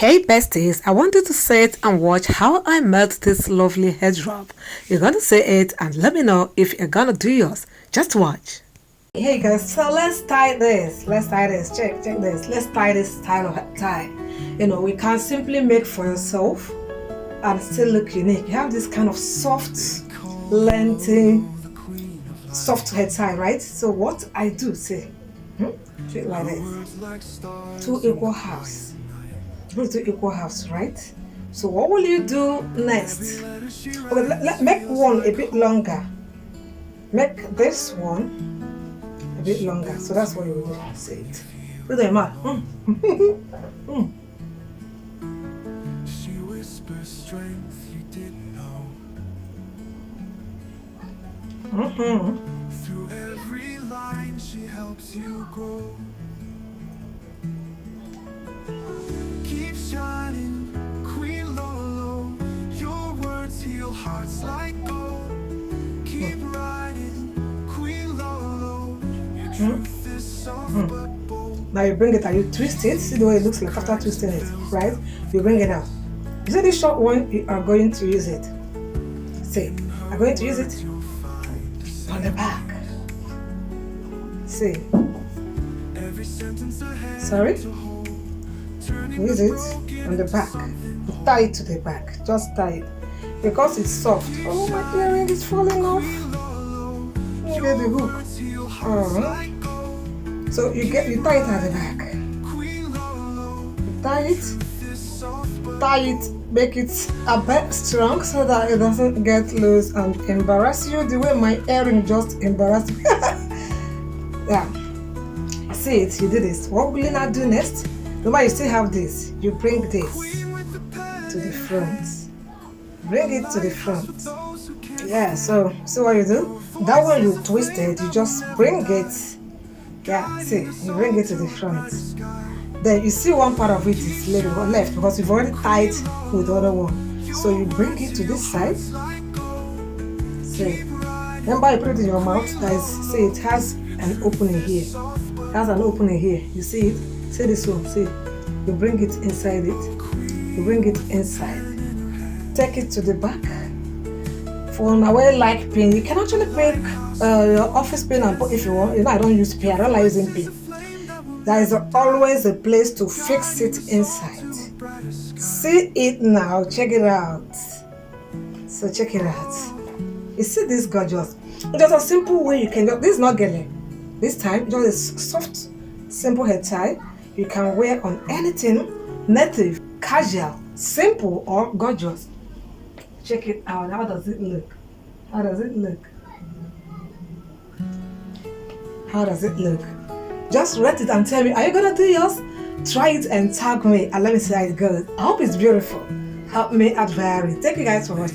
Hey besties, I wanted to sit and watch how I melt this lovely head wrap. You're gonna say it and let me know if you're gonna do yours. Just watch. Hey guys, so let's tie this. Check this. Let's tie this style of tie. You know, we can simply make for yourself and still look unique. You have this kind of soft, lengthy, soft head tie, right? So what I do, see, do it like this. Two equal halves. Two equal halves, right? So what will you do next? Okay, make one a bit longer. Make this one a bit longer. So that's what you will do. See it. Do the man. She whispers strength you didn't know. Through every line she helps you grow. Keep shining, Queen Lolo. Your words heal hearts like gold. Keep riding, Queen Lolo. Your truth is soft but bold. Now you bring it and you twist it. See the way it looks like after twisting it, right? You bring it out. You see this short one, you are going to use it. See, I'm going to use it on the back. See. Sorry? Use it on the back. Tie it to the back. Just tie it. Because it's soft. Oh, my earring is falling off. Let me get the hook. So you tie it at the back. Tie it, make it a bit strong so that it doesn't get loose and embarrass you the way my earring just embarrassed me. Yeah. See it, you did this. What will you now do next? Remember, you still have this. You bring this to the front. Bring it to the front. Yeah, so see what you do? That one you twist it, you just bring it. Yeah, see, you bring it to the front. Then you see one part of it is left because you've already tied with the other one. So you bring it to this side. See, remember you put it in your mouth. See, it has an opening here. It has an opening here. You see it? See this one, see, you bring it inside it, you bring it inside, take it to the back. For an away like pin, you can actually pick your office pin and put if you want. You know, I don't use pin, I don't like using pin. There is always a place to fix it inside. See it now, check it out. So check it out. You see this gorgeous? Just a simple way you can go. This is not Gele. This time, just a soft, simple head tie. You can wear on anything, native, casual, simple or gorgeous. Check it out. How does it look? How does it look? How does it look? Just rate it and tell me, are you gonna do yours? Try it and tag me and let me see how it goes. I hope it's beautiful. Help me admire it. Thank you guys for watching.